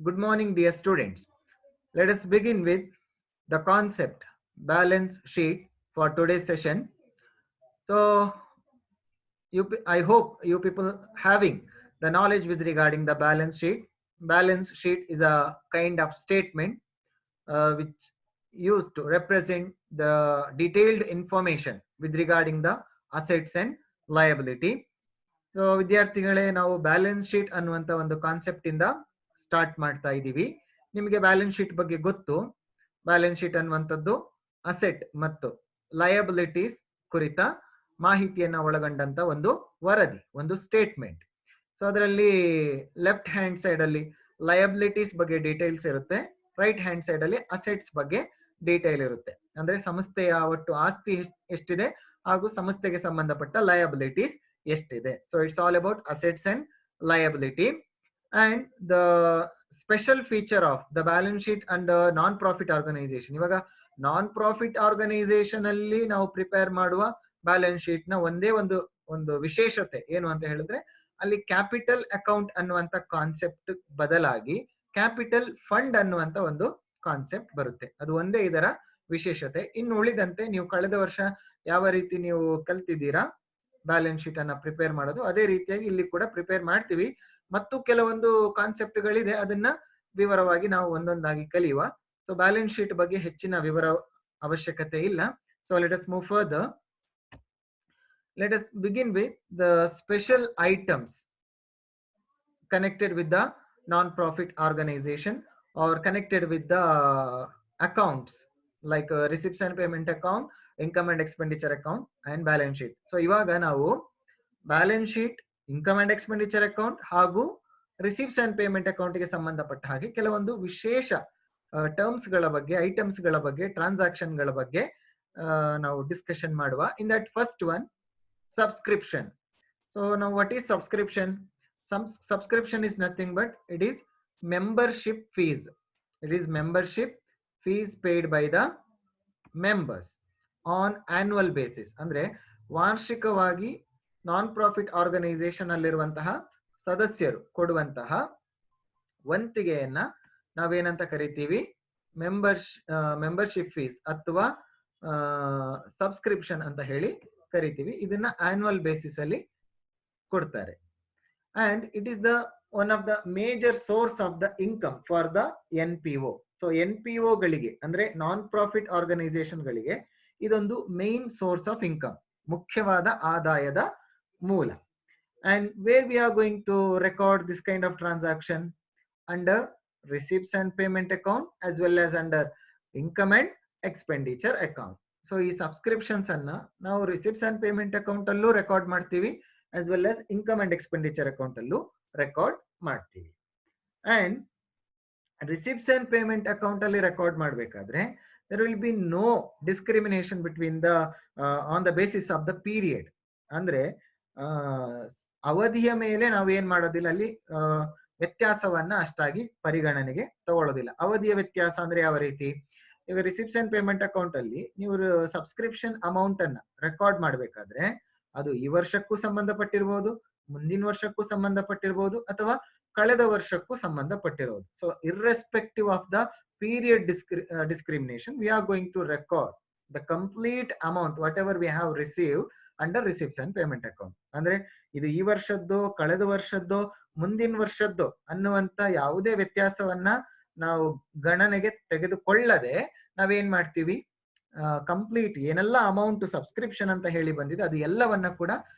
Good morning, dear students. Let us begin with the concept balance sheet for today's session. So, I hope you people having the knowledge with regarding the balance sheet. Balance sheet is a kind of statement which used to represent the detailed information with regarding the assets and liability. So ವಿದ್ಯಾರ್ಥಿಗಳೇ, ನಾವು balance sheet ಅನ್ನುವಂತ ಒಂದು concept ಇಂದ start ಮಾಡ್ತಾ ಇದ್ದೀವಿ. ನಿಮಗೆ balance sheet ಬಗ್ಗೆ ಗೊತ್ತು. ಬ್ಯಾಲೆನ್ಸ್ ಶೀಟ್ ಅನ್ನುವಂಥದ್ದು ಅಸೆಟ್ ಮತ್ತು ಲಯಬಿಲಿಟೀಸ್ ಕುರಿತ ಮಾಹಿತಿಯನ್ನ ಒಳಗೊಂಡಂತ ಒಂದು ವರದಿ, ಒಂದು ಸ್ಟೇಟ್ಮೆಂಟ್. ಸೊ ಅದರಲ್ಲಿ ಲೆಫ್ಟ್ ಹ್ಯಾಂಡ್ ಸೈಡ್ ಅಲ್ಲಿ ಲಯಬಿಲಿಟೀಸ್ ಬಗ್ಗೆ ಡೀಟೇಲ್ಸ್ ಇರುತ್ತೆ, ರೈಟ್ ಹ್ಯಾಂಡ್ ಸೈಡ್ ಅಲ್ಲಿ ಅಸೆಟ್ಸ್ ಬಗ್ಗೆ ಡೀಟೇಲ್ ಇರುತ್ತೆ. ಅಂದ್ರೆ ಸಂಸ್ಥೆಯ ಒಟ್ಟು ಆಸ್ತಿ ಎಷ್ಟಿದೆ ಹಾಗೂ ಸಂಸ್ಥೆಗೆ ಸಂಬಂಧಪಟ್ಟ ಲಯಬಿಲಿಟೀಸ್ ಎಷ್ಟಿದೆ. So it's all about assets and liability. And the special feature of the balance sheet and non profit organisation. ಇವಾಗ ನಾನ್ ಪ್ರಾಫಿಟ್ ಆರ್ಗನೈಸೇಷನ್ ಅಲ್ಲಿ ನಾವು ಪ್ರಿಪೇರ್ ಮಾಡುವ ಬ್ಯಾಲೆನ್ಸ್ ಶೀಟ್ ನ ಒಂದೇ ಒಂದು ವಿಶೇಷತೆ ಏನು ಅಂತ ಹೇಳಿದ್ರೆ, ಅಲ್ಲಿ ಕ್ಯಾಪಿಟಲ್ ಅಕೌಂಟ್ ಅನ್ನುವಂತ ಕಾನ್ಸೆಪ್ಟ್ ಬದಲಾಗಿ ಕ್ಯಾಪಿಟಲ್ ಫಂಡ್ ಅನ್ನುವಂತ ಒಂದು ಕಾನ್ಸೆಪ್ಟ್ ಬರುತ್ತೆ. ಅದು ಒಂದೇ ಇದರ ವಿಶೇಷತೆ. ಇನ್ನು ಉಳಿದಂತೆ ನೀವು ಕಳೆದ ವರ್ಷ ಯಾವ ರೀತಿ ನೀವು ಕಲ್ತಿದ್ದೀರಾ ಬ್ಯಾಲೆನ್ಸ್ ಶೀಟ್ ಅನ್ನ ಪ್ರಿಪೇರ್ ಮಾಡೋದು, ಅದೇ ರೀತಿಯಾಗಿ ಇಲ್ಲಿ ಕೂಡ ಪ್ರಿಪೇರ್ ಮಾಡ್ತೀವಿ. ಮತ್ತು ಕೆಲವೊಂದು ಕಾನ್ಸೆಪ್ಟ್ ಗಳಿದೆ, ಅದನ್ನ ವಿವರವಾಗಿ ನಾವು ಒಂದೊಂದಾಗಿ ಕಲಿಯುವ. ಸೊ ಬ್ಯಾಲೆನ್ಸ್ ಶೀಟ್ ಬಗ್ಗೆ ಹೆಚ್ಚಿನ ವಿವರ ಅವಶ್ಯಕತೆ ಇಲ್ಲ. So let us move further. Let us begin with the special items connected with the non-profit organization or connected with the accounts like receipts and payment account, income and expenditure account and balance sheet. So ivaga ನಾವು balance sheet, income and expenditure account ಹಾಗೂ receipts and payment account ಗೆ ಸಂಬಂಧಪಟ್ಟ ಹಾಗೆ ಕೆಲವೊಂದು ವಿಶೇಷ terms ಗಳ ಬಗ್ಗೆ, items ಗಳ ಬಗ್ಗೆ, ಟ್ರಾನ್ಸಾಕ್ಷನ್ ಗಳ ಬಗ್ಗೆ ನಾವು ಡಿಸ್ಕಷನ್ ಮಾಡುವ. ಇನ್ that first one, subscription. So now what is subscription? Subscription is nothing but it is membership fees. It is membership fees paid by the members on annual basis. ಅಂದ್ರೆ ವಾರ್ಷಿಕವಾಗಿ ನಾನ್ profit organisation ಅಲ್ಲಿರುವಂತಹ ಸದಸ್ಯರು ಕೊಡುವಂತಹ ವಂತಿಗೆಯನ್ನ ನಾವೇನಂತ ಕರಿತೀವಿ? Membership fees ಅಥವಾ subscription ಅಂತ ಹೇಳಿ ಕರಿತೀವಿ. ಇದನ್ನ ಆನ್ಯುವಲ್ ಬೇಸಿಸ್ ಅಲ್ಲಿ ಕೊಡ್ತಾರೆ. And it is the one of the major source of the income for the NPO. So NPO ಗಳಿಗೆ ಅಂದ್ರೆ ನಾನ್ ಪ್ರಾಫಿಟ್ ಆರ್ಗನೈಸೇಷನ್ ಗಳಿಗೆ ಇದೊಂದು ಮೇನ್ ಸೋರ್ಸ್ ಆಫ್ ಇನ್ಕಮ್, ಮುಖ್ಯವಾದ ಆದಾಯದ ಮೂಲ. And where we are going to record this kind of transaction? Under receipts and payment account as well as under income and expenditure account. So ಈ subscriptions ಅನ್ನ ನಾವು receipts and payment account ಅಲ್ಲೂ record ಮಾಡ್ತೀವಿ, as well as income and expenditure account ಅಲ್ಲೂ record ಮಾಡ್ತೀವಿ. And receipts and payment account ಅಲ್ಲಿ record ಮಾಡಬೇಕಾದ್ರೆ there will be no discrimination between the on the basis of the period. ಅಂದ್ರೆ ಅವಧಿಯ ಮೇಲೆ ನಾವು ಏನ್ ಮಾಡೋದಿಲ್ಲ, ಅಲ್ಲಿ ವ್ಯತ್ಯಾಸವನ್ನ ಅಷ್ಟಾಗಿ ಪರಿಗಣನೆಗೆ ತಗೊಳ್ಳೋದಿಲ್ಲ. ಅವಧಿಯ ವ್ಯತ್ಯಾಸ ಅಂದ್ರೆ ಯಾವ ರೀತಿ? ಈಗ ರಿಸಿಪ್ಟ್ಸ್ ಅಂಡ್ ಪೇಮೆಂಟ್ ಅಕೌಂಟ್ ಅಲ್ಲಿ ನೀವು ಸಬ್ಸ್ಕ್ರಿಪ್ಷನ್ ಅಮೌಂಟ್ ಅನ್ನ ರೆಕಾರ್ಡ್ ಮಾಡ್ಬೇಕಾದ್ರೆ ಅದು ಈ ವರ್ಷಕ್ಕೂ ಸಂಬಂಧಪಟ್ಟಿರ್ಬೋದು, ಮುಂದಿನ ವರ್ಷಕ್ಕೂ ಸಂಬಂಧಪಟ್ಟಿರ್ಬೋದು, ಅಥವಾ ಕಳೆದ ವರ್ಷಕ್ಕೂ ಸಂಬಂಧಪಟ್ಟಿರೋದು. So irrespective of the period discrimination, we are going to record the complete amount whatever we have received under receipts and payment account. ಅಂದ್ರೆ ಇದು ಈ ವರ್ಷದ್ದು, ಕಳೆದ ವರ್ಷದ್ದು, ಮುಂದಿನ ವರ್ಷದ್ದು ಅನ್ನುವಂತ ಯಾವುದೇ ವ್ಯತ್ಯಾಸವನ್ನ ನಾವು ಗಣನೆಗೆ ತೆಗೆದುಕೊಳ್ಳದೆ ನಾವೇನ್ ಮಾಡ್ತೀವಿ, ಕಂಪ್ಲೀಟ್ ಏನೆಲ್ಲ ಅಮೌಂಟ್ ಸಬ್ಸ್ಕ್ರಿಪ್ಷನ್ ಅಂತ ಹೇಳಿ ಬಂದಿದೆ ಅದು ಎಲ್ಲವನ್ನ ಕೂಡ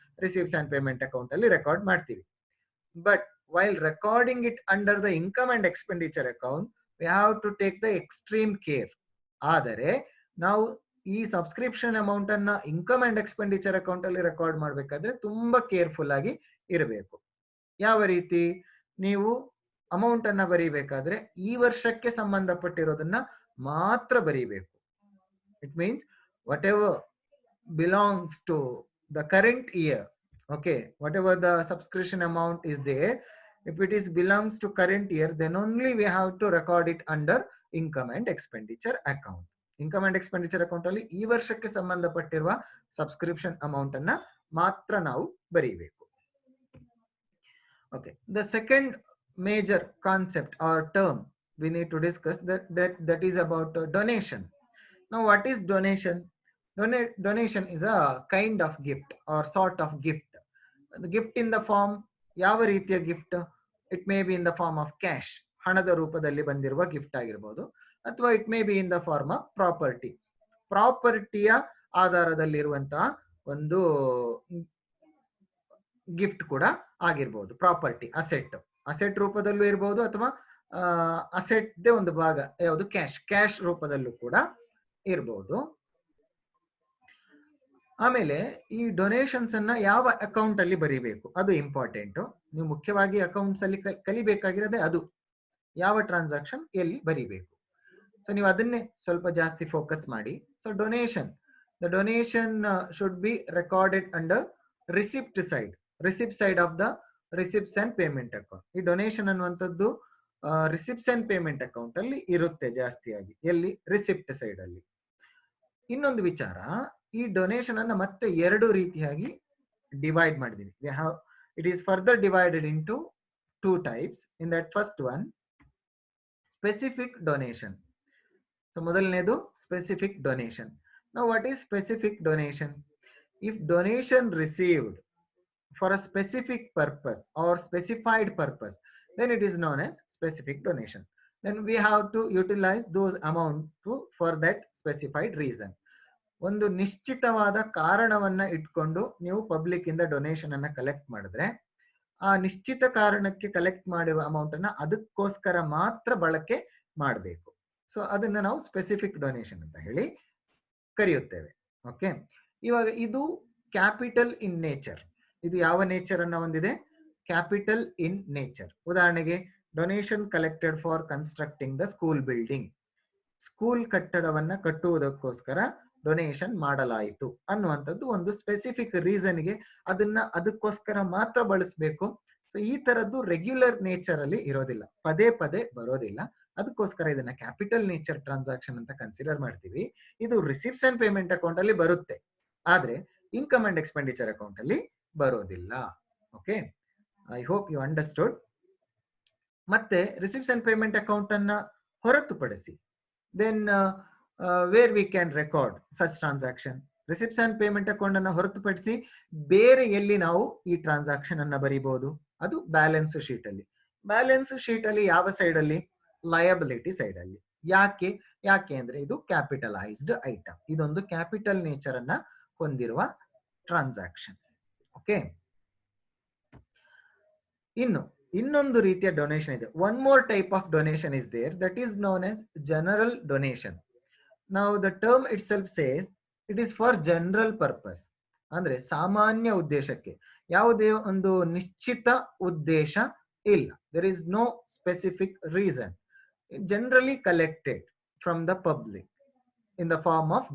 ರಿಸಿಪ್ಟ್ಸ್ ಅಂಡ್ ಪೇಮೆಂಟ್ ಅಕೌಂಟ್ ಅಲ್ಲಿ ರೆಕಾರ್ಡ್ ಮಾಡ್ತೀವಿ. But while recording it under the income and expenditure account we have to take the extreme care. ಆದರೆ ನಾವು ಈ ಸಬ್ಸ್ಕ್ರಿಪ್ಷನ್ ಅಮೌಂಟ್ ಅನ್ನ ಇನ್ಕಮ್ ಅಂಡ್ ಎಕ್ಸ್ಪೆಂಡಿಚರ್ ಅಕೌಂಟ್ ಅಲ್ಲಿ ರೆಕಾರ್ಡ್ ಮಾಡ್ಬೇಕಾದ್ರೆ ತುಂಬಾ ಕೇರ್ಫುಲ್ ಆಗಿ ಇರಬೇಕು. ಯಾವ ರೀತಿ? ನೀವು ಅಮೌಂಟ್ ಅನ್ನ ಬರೀಬೇಕಾದ್ರೆ ಈ ವರ್ಷಕ್ಕೆ ಸಂಬಂಧಪಟ್ಟಿರೋದನ್ನ ಮಾತ್ರ ಬರೀಬೇಕು. It means whatever belongs to the current year, okay, whatever the subscription amount is there, if it is belongs to current year, then only we have to record it under income and expenditure account. Income and expenditure account ಅಲ್ಲಿ ಈ ವರ್ಷಕ್ಕೆ ಸಂಬಂಧಪಟ್ಟಿರುವ subscription amount ಅನ್ನ ಮಾತ್ರ ನಾವು ಬರೀಬೇಕು. Okay, the second major concept or term we need to discuss, that is about donation. Now what is donation? Donation is a kind of gift or sort of gift. The gift in the form, ಯಾವ ರೀತಿಯ gift? It may be in the form of cash, ಹಣದ ರೂಪದಲ್ಲಿ ಬಂದಿರುವ gift ಆಗಿರ್ಬೋದು, ಅಥವಾ it may be in the form of ಪ್ರಾಪರ್ಟಿಯ ಆಧಾರದಲ್ಲಿರುವಂತಹ ಒಂದು ಗಿಫ್ಟ್ ಕೂಡ ಆಗಿರ್ಬೋದು. ಪ್ರಾಪರ್ಟಿ, ಅಸೆಟ್ ರೂಪದಲ್ಲೂ ಇರಬಹುದು, ಅಥವಾ ಅಸೆಟ್ ಒಂದು ಭಾಗ ಯಾವುದು, ಕ್ಯಾಶ್ ರೂಪದಲ್ಲೂ ಕೂಡ ಇರಬಹುದು. ಆಮೇಲೆ ಈ ಡೊನೇಷನ್ಸ್ ಅನ್ನ ಯಾವ ಅಕೌಂಟ್ ಅಲ್ಲಿ ಬರೀಬೇಕು ಅದು ಇಂಪಾರ್ಟೆಂಟ್. ನೀವು ಮುಖ್ಯವಾಗಿ ಅಕೌಂಟ್ಸ್ ಅಲ್ಲಿ ಕಲಿಬೇಕಾಗಿರೋದೇ ಅದು, ಯಾವ ಟ್ರಾನ್ಸಾಕ್ಷನ್ ಎಲ್ಲಿ ಬರೀಬೇಕು. ಸೊ ನೀವು ಅದನ್ನೇ ಸ್ವಲ್ಪ ಜಾಸ್ತಿ ಫೋಕಸ್ ಮಾಡಿ. So donation, the donation should be recorded under receipt side of the receipts and payment account. ಈ ಡೊನೇಷನ್ ಅನ್ನುವಂಥದ್ದು ರಿಸಿಪ್ಟ್ಸ್ ಅಂಡ್ ಪೇಮೆಂಟ್ ಅಕೌಂಟ್ ಅಲ್ಲಿ ಇರುತ್ತೆ ಜಾಸ್ತಿಯಾಗಿ. ಎಲ್ಲಿ? ರಿಸಿಪ್ಟ್ ಸೈಡ್ ಅಲ್ಲಿ. ಇನ್ನೊಂದು ವಿಚಾರ, ಈ ಡೊನೇಷನ್ ಅನ್ನ ಮತ್ತೆ ಎರಡು ರೀತಿಯಾಗಿ ಡಿವೈಡ್ ಮಾಡಿದೀವಿ. It is further divided into 2 types. In that first one, specific donation. So ಮೊದಲನೇದು specific donation. Now what is specific donation? If donation received for a specific purpose or specified purpose, then it is known as specific donation. Then we have to utilize those amount for that specified reason. ಒಂದು ನಿಶ್ಚಿತವಾದ ಕಾರಣವನ್ನ ಇಟ್ಕೊಂಡು ನೀವು public ಇಂದ donation ಅನ್ನ collect ಮಾಡಿದ್ರೆ, ಆ ನಿಶ್ಚಿತ ಕಾರಣಕ್ಕೆ collect ಮಾಡಿರುವ ಅಮೌಂಟ್ ಅನ್ನ ಅದಕ್ಕೋಸ್ಕರ ಮಾತ್ರ ಬಳಕೆ ಮಾಡಬೇಕು. ಸೊ ಅದನ್ನ ನಾವು ಸ್ಪೆಸಿಫಿಕ್ ಡೊನೇಷನ್ ಅಂತ ಹೇಳಿ ಕರೆಯುತ್ತೇವೆ. ಓಕೆ, ಇವಾಗ ಇದು ಕ್ಯಾಪಿಟಲ್ ಇನ್ ನೇಚರ್. ಇದು ಯಾವ ನೇಚರ್ ಅನ್ನ ಹೊಂದಿದೆ? Capital in nature. ಉದಾಹರಣೆಗೆ, donation collected for constructing the school building. School ಕಟ್ಟಡವನ್ನ ಕಟ್ಟುವುದಕ್ಕೋಸ್ಕರ ಡೊನೇಷನ್ ಮಾಡಲಾಯಿತು ಅನ್ನುವಂಥದ್ದು ಒಂದು ಸ್ಪೆಸಿಫಿಕ್ ರೀಸನ್ಗೆ ಅದಕ್ಕೋಸ್ಕರ ಮಾತ್ರ ಬಳಸಬೇಕು. ಸೊ ಈ ತರದ್ದು ರೆಗ್ಯುಲರ್ ನೇಚರ್ ಅಲ್ಲಿ ಇರೋದಿಲ್ಲ, ಪದೇ ಪದೇ ಬರೋದಿಲ್ಲ. ಅದಕ್ಕೋಸ್ಕರ ಇದನ್ನ ಕ್ಯಾಪಿಟಲ್ ನೇಚರ್ ಟ್ರಾನ್ಸಾಕ್ಷನ್ ಅಂತ ಕನ್ಸಿಡರ್ ಮಾಡ್ತೀವಿ. ಇದು ರಿಸಿಪ್ಟ್ಸ್ ಅಂಡ್ ಪೇಮೆಂಟ್ ಅಕೌಂಟ್ ಅಲ್ಲಿ ಬರುತ್ತೆ, ಆದ್ರೆ ಇನ್ಕಮ್ ಅಂಡ್ ಎಕ್ಸ್ಪೆಂಡಿಚರ್ ಅಕೌಂಟ್ ಅಲ್ಲಿ ಬರೋದಿಲ್ಲ. Okay, I hope you understood. ಮತ್ತೆ ರಿಸಿಪ್ಟ್ಸ್ ಅಂಡ್ ಪೇಮೆಂಟ್ ಅಕೌಂಟ್ ಅನ್ನ ಹೊರತುಪಡಿಸಿ, then where we can record such transaction. Receipts and payment account ಅನ್ನ ಹೊರತುಪಡಿಸಿ ಬೇರೆ ಎಲ್ಲಿ ನಾವು ಈ ಟ್ರಾನ್ಸಾಕ್ಷನ್ ಅನ್ನ ಬರೀಬಹುದು? ಅದು ಬ್ಯಾಲೆನ್ಸ್ ಶೀಟ್ ಅಲ್ಲಿ. ಬ್ಯಾಲೆನ್ಸ್ ಶೀಟ್ ಅಲ್ಲಿ ಯಾವ ಸೈಡ್ ಅಲ್ಲಿ? ಲಯಬಿಲಿಟಿ ಸೈಡ್ ಅಲ್ಲಿ. ಯಾಕೆ ಅಂದ್ರೆ ಇದು ಕ್ಯಾಪಿಟಲೈಸ್ಡ್ ಐಟಮ್. ಇದೊಂದು ಕ್ಯಾಪಿಟಲ್ ನೇಚರ್ ಅನ್ನ ಹೊಂದಿರುವ ಟ್ರಾನ್ಸಾಕ್ಷನ್. ಓಕೆ, ಇನ್ನೊಂದು ರೀತಿಯ ಡೊನೇಷನ್ ಇದೆ. One more type of donation is there, that is known as general donation. ನಾವು the term itself says it is for general purpose. ಅಂದ್ರೆ ಸಾಮಾನ್ಯ ಉದ್ದೇಶಕ್ಕೆ, ಯಾವುದೇ ಒಂದು ನಿಶ್ಚಿತ ಉದ್ದೇಶ ಇಲ್ಲ. There is no specific reason. Generally collected from the public in the form of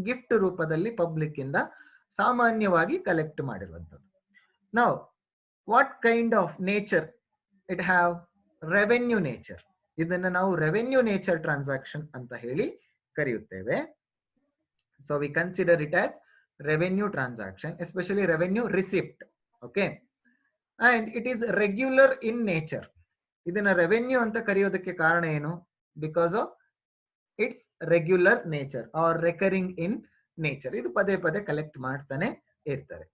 gift ರೂಪದಲ್ಲಿ ಪಬ್ಲಿಕ್ ಇಂದ ಸಾಮಾನ್ಯವಾಗಿ ಕಲೆಕ್ಟ್ ಮಾಡಿರುವಂಥದ್ದು. ನಾವು what kind of nature it have? Revenue nature. ಇದನ್ನ ನಾವು ರೆವೆನ್ಯೂ ನೇಚರ್ ಟ್ರಾನ್ಸಾಕ್ಷನ್ ಅಂತ ಹೇಳಿ ಕರೆಯುತ್ತೇವೆ. So we consider it as revenue transaction, especially revenue receipt. Okay, and it is regular in nature. ಇದನ್ನ ರೆವೆನ್ಯೂ ಅಂತ ಕರೆಯೋದಕ್ಕೆ ಕಾರಣ ಏನು? Because of its regular nature or recurring in nature. ಇದು ಪದೇ ಪದೇ ಕಲೆಕ್ಟ್ ಮಾಡ್ತಾನೆ ಇರ್ತಾರೆ.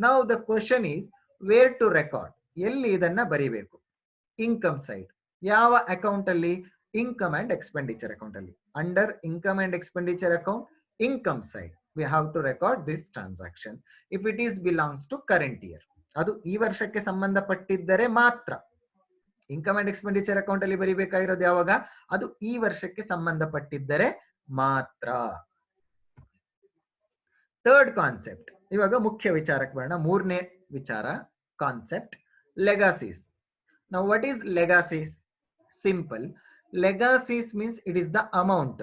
Now the question is where to record. ಎಲ್ಲಿ ಇದನ್ನ ಬರೀಬೇಕು? Income side. ಯಾವ ಅಕೌಂಟ್ ಅಲ್ಲಿ? ಇನ್ಕಮ್ ಅಂಡ್ ಎಕ್ಸ್ಪೆಂಡಿಚರ್ ಅಕೌಂಟ್ ಅಲ್ಲಿ. Under income and expenditure account, income side we have to record this transaction if it is belongs to current year. ಅದು ಈ ವರ್ಷಕ್ಕೆ ಸಂಬಂಧಪಟ್ಟಿದ್ದರೆ ಮಾತ್ರ. ಇನ್ಕಮ್ ಅಂಡ್ ಎಕ್ಸ್ಪೆಂಡಿಚರ್ ಅಕೌಂಟ್ ಅಲ್ಲಿ ಬರೀಬೇಕಾಗಿರೋದು ಯಾವಾಗ? ಅದು ಈ ವರ್ಷಕ್ಕೆ ಸಂಬಂಧಪಟ್ಟಿದ್ದರೆ ಮಾತ್ರ. ಥರ್ಡ್ ಕಾನ್ಸೆಪ್ಟ್, ಇವಾಗ ಮುಖ್ಯ ವಿಚಾರಕ್ಕೆ ಬರೋಣ. ಮೂರನೇ ವಿಚಾರ, concept, ಲೆಗಾಸೀಸ್. Now what is legacies? Simple. Legacies means it is the amount.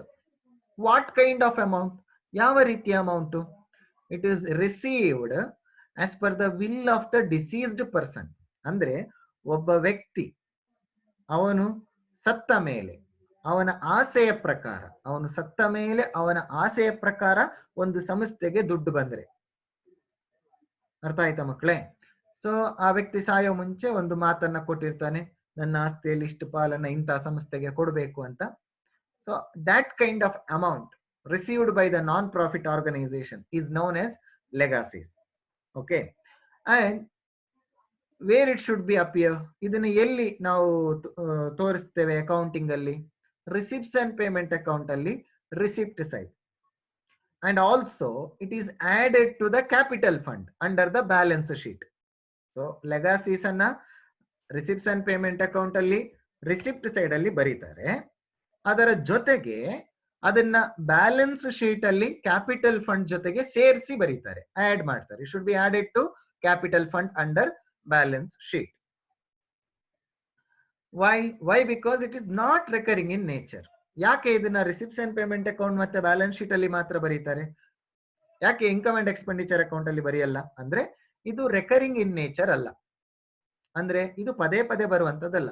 What kind of amount? ಯಾವ ರೀತಿಯ amount? It is received as per the will of the deceased person. ಅಂದ್ರೆ ಒಬ್ಬ ವ್ಯಕ್ತಿ ಅವನು ಸತ್ತ ಮೇಲೆ ಅವನ ಆಸೆಯ ಪ್ರಕಾರ ಒಂದು ಸಂಸ್ಥೆಗೆ ದುಡ್ಡು ಬಂದ್ರೆ, ಅರ್ಥ ಆಯ್ತಾ ಮಕ್ಕಳೇ? ಸೊ ಆ ವ್ಯಕ್ತಿ ಸಾಯೋ ಮುಂಚೆ ಒಂದು ಮಾತನ್ನ ಕೊಟ್ಟಿರ್ತಾನೆ, ನನ್ನ ಆಸ್ತಿಯಲ್ಲಿ ಇಷ್ಟು ಪಾಲನ್ನ ಇಂತಹ ಸಂಸ್ಥೆಗೆ ಕೊಡಬೇಕು ಅಂತ. So that kind of amount received by the non profit organisation is known as legacies. Okay, and where it should be appear, ಇದನ್ನ ಎಲ್ಲಿ ನಾವು ತೋರಿಸ್ತೇವೆ ಅಕೌಂಟಿಂಗ್ ಅಲ್ಲಿ? ರಿಸಿಪ್ಟ್ಸ್ ಅಂಡ್ ಪೇಮೆಂಟ್ ಅಕೌಂಟ್ ಅಲ್ಲಿ receipt side, and also it is added to the capital fund under the balance sheet. So legacies ಅನ್ನ receipts and payment account ಅಲ್ಲಿ receipt side ಅಲ್ಲಿ ಬರೀತಾರೆ, ಅದರ ಜೊತೆಗೆ ಅದನ್ನ ಬ್ಯಾಲೆನ್ಸ್ ಶೀಟ್ ಅಲ್ಲಿ ಕ್ಯಾಪಿಟಲ್ ಫಂಡ್ ಜೊತೆಗೆ ಸೇರಿಸಿ ಬರೀತಾರೆ, ಆಡ್ ಮಾಡ್ತಾರೆ. It should be added to capital fund under balance sheet. Why because it is not recurring in nature. ಯಾಕೆ ಇದನ್ನ ರಿಸಿಪ್ಟ್ಸ್ ಅಂಡ್ ಪೇಮೆಂಟ್ ಅಕೌಂಟ್ ಮತ್ತೆ ಬ್ಯಾಲೆನ್ಸ್ ಶೀಟ್ ಅಲ್ಲಿ ಮಾತ್ರ ಬರೀತಾರೆ? ಯಾಕೆ ಇನ್ಕಮ್ ಅಂಡ್ ಎಕ್ಸ್ಪೆಂಡಿಚರ್ ಅಕೌಂಟ್ ಅಲ್ಲಿ ಬರೆಯಲ್ಲ ಅಂದ್ರೆ ಇದು ರೆಕರಿಂಗ್ ಇನ್ ನೇಚರ್ ಅಲ್ಲ. ಅಂದ್ರೆ ಇದು ಪದೇ ಪದೇ ಬರುವಂತದ್ದಲ್ಲ.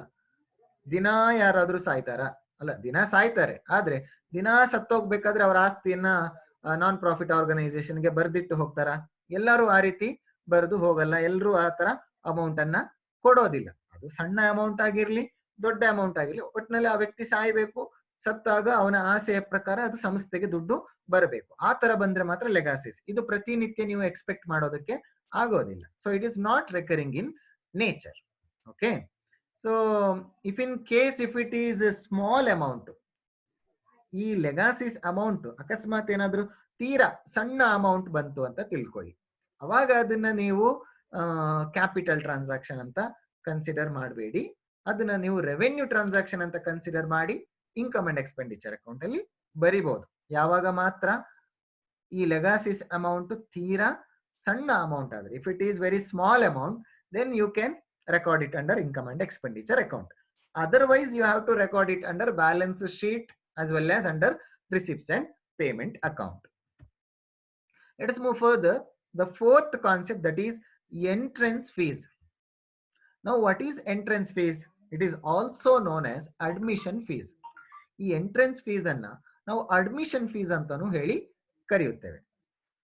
ದಿನಾ ಯಾರಾದ್ರೂ ಸಾಯ್ತಾರ? ಅಲ್ಲ, ದಿನ ಸಾಯ್ತಾರೆ, ಆದ್ರೆ ದಿನಾ ಸತ್ತೋಗ್ಬೇಕಾದ್ರೆ ಅವರ ಆಸ್ತಿಯನ್ನ ನಾನ್ ಪ್ರಾಫಿಟ್ ಆರ್ಗನೈಸೇಷನ್ಗೆ ಬರ್ದಿಟ್ಟು ಹೋಗ್ತಾರ? ಎಲ್ಲರೂ ಆ ರೀತಿ ಬರೆದು ಹೋಗಲ್ಲ. ಎಲ್ಲರೂ ಆ ತರ ಅಮೌಂಟ್ ಅನ್ನ ಕೊಡೋದಿಲ್ಲ. ಅದು ಸಣ್ಣ ಅಮೌಂಟ್ ಆಗಿರ್ಲಿ, ದೊಡ್ಡ ಅಮೌಂಟ್ ಆಗಿರ್ಲಿ, ಒಟ್ಟಿನಲ್ಲಿ ಆ ವ್ಯಕ್ತಿ ಸಾಯ್ಬೇಕು, ಸತ್ತಾಗ ಅವನ ಆಸೆಯ ಪ್ರಕಾರ ಅದು ಸಂಸ್ಥೆಗೆ ದುಡ್ಡು ಬರಬೇಕು. ಆ ತರ ಬಂದ್ರೆ ಮಾತ್ರ ಲೆಗಾಸಿಸ್. ಇದು ಪ್ರತಿನಿತ್ಯ ನೀವು ಎಕ್ಸ್ಪೆಕ್ಟ್ ಮಾಡೋದಕ್ಕೆ ಆಗೋದಿಲ್ಲ. So it is not recurring in nature. Okay, so if it is small amount, ಈ ಲೆಗಾಸಿಸ್ ಅಮೌಂಟ್ ಅಕಸ್ಮಾತ್ ಏನಾದ್ರೂ ತೀರಾ ಸಣ್ಣ ಅಮೌಂಟ್ ಬಂತು ಅಂತ ತಿಳ್ಕೊಳ್ಳಿ, ಅವಾಗ ಅದನ್ನ ನೀವು ಕ್ಯಾಪಿಟಲ್ ಟ್ರಾನ್ಸಾಕ್ಷನ್ ಅಂತ ಕನ್ಸಿಡರ್ ಮಾಡಬೇಡಿ. ಅದನ್ನ ನೀವು ರೆವೆನ್ಯೂ ಟ್ರಾನ್ಸಾಕ್ಷನ್ ಅಂತ ಕನ್ಸಿಡರ್ ಮಾಡಿ ಇನ್ಕಮ್ ಅಂಡ್ ಎಕ್ಸ್ಪೆಂಡಿಚರ್ ಅಕೌಂಟ್ ಅಲ್ಲಿ ಬರಿಬಹುದು. ಯಾವಾಗ ಮಾತ್ರ ಈ ಲೆಗಾಸಿಸ್ ಅಮೌಂಟ್ ತೀರಾ ಸಣ್ಣ ಅಮೌಂಟ್ ಆದ್ರೆ, if it is very small amount, then you can record it under income and expenditure account. Otherwise you have to record it under balance sheet as well as under receipts and payment account. Let us move further. The fourth concept, that is entrance fees. Now what is entrance fees? It is also known as admission fees. ಈ entrance fees ಅನ್ನ ನಾವು admission fees ಅಂತಾನು ಹೇಳಿ ಕರೆಯುತ್ತೇವೆ.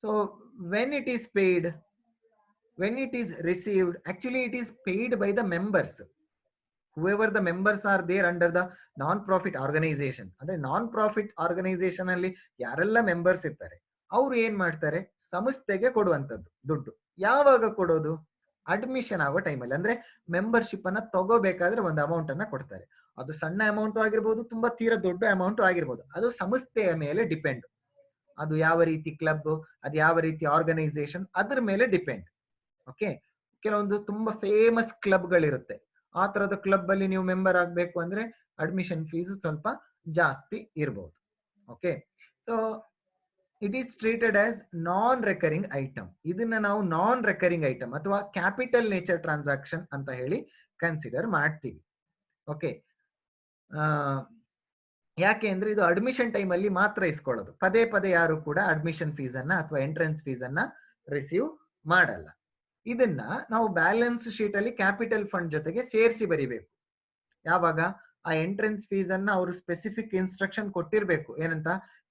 So when it is paid, when it is received, actually it is paid by the members, whoever the members are there under the non-profit organization. ಅಂದ್ರೆ ನಾನ್ profit organisation ಅಲ್ಲಿ ಯಾರೆಲ್ಲ members ಇರ್ತಾರೆ ಅವ್ರು ಏನ್ ಮಾಡ್ತಾರೆ, ಸಂಸ್ಥೆಗೆ ಕೊಡುವಂತದ್ದು ದುಡ್ಡು. ಯಾವಾಗ ಕೊಡೋದು? ಅಡ್ಮಿಷನ್ ಆಗೋ ಟೈಮಲ್ಲಿ. ಅಂದ್ರೆ ಮೆಂಬರ್ಶಿಪ್ ಅನ್ನ ತಗೋಬೇಕಾದ್ರೆ ಒಂದು ಅಮೌಂಟ್ ಅನ್ನ ಕೊಡ್ತಾರೆ. ಅದು ಸಣ್ಣ ಅಮೌಂಟ್ ಆಗಿರ್ಬೋದು, ತುಂಬಾ ತೀರಾ ದೊಡ್ಡ ಅಮೌಂಟ್ ಆಗಿರ್ಬೋದು. ಅದು ಸಂಸ್ಥೆಯ ಮೇಲೆ ಡಿಪೆಂಡ್. ಅದು ಯಾವ ರೀತಿ ಕ್ಲಬ್, ಅದು ಯಾವ ರೀತಿ ಆರ್ಗನೈಸೇಷನ್, ಅದ್ರ ಮೇಲೆ ಡಿಪೆಂಡ್. ಓಕೆ, ಕೆಲವೊಂದು ತುಂಬಾ ಫೇಮಸ್ ಕ್ಲಬ್ಗಳಿರುತ್ತೆ. ಆ ತರದ ಕ್ಲಬ್ ಅಲ್ಲಿ ನೀವು ಮೆಂಬರ್ ಆಗ್ಬೇಕು ಅಂದ್ರೆ ಅಡ್ಮಿಷನ್ ಫೀಸ್ ಸ್ವಲ್ಪ ಜಾಸ್ತಿ ಇರಬಹುದು. Okay, so it is treated as non recurring item. ಇದನ್ನ ನಾವು ನಾನ್ ರೆಕರಿಂಗ್ ಐಟಮ್ ಅಥವಾ ಕ್ಯಾಪಿಟಲ್ ನೇಚರ್ ಟ್ರಾನ್ಸಾಕ್ಷನ್ ಅಂತ ಹೇಳಿ ಕನ್ಸಿಡರ್ ಮಾಡ್ತೀವಿ. ಓಕೆ, ಯಾಕೆ ಅಂದ್ರೆ ಇದು ಅಡ್ಮಿಷನ್ ಟೈಮ್ ಅಲ್ಲಿ ಮಾತ್ರ ಇಸ್ಕೊಳ್ಳೋದು. ಪದೇ ಪದೇ ಯಾರು ಕೂಡ ಅಡ್ಮಿಷನ್ ಫೀಸ್ ಅನ್ನ ಅಥವಾ ಎಂಟ್ರೆನ್ಸ್ ಫೀಸ್ ಅನ್ನ ರಿಸೀವ್ ಮಾಡಲ್ಲ. ಇದನ್ನ ನಾವು ಬ್ಯಾಲೆನ್ಸ್ ಶೀಟ್ ಅಲ್ಲಿ ಕ್ಯಾಪಿಟಲ್ ಫಂಡ್ ಜೊತೆಗೆ ಸೇರಿಸಿ ಬರಿಬೇಕು. ಯಾವಾಗ ಆ ಎಂಟ್ರೆನ್ಸ್ ಫೀಸ್ ಅನ್ನ ಅವರು ಸ್ಪೆಸಿಫಿಕ್ ಇನ್ಸ್ಟ್ರಕ್ಷನ್ ಕೊಟ್ಟಿರ್ಬೇಕು, ಏನಂತ,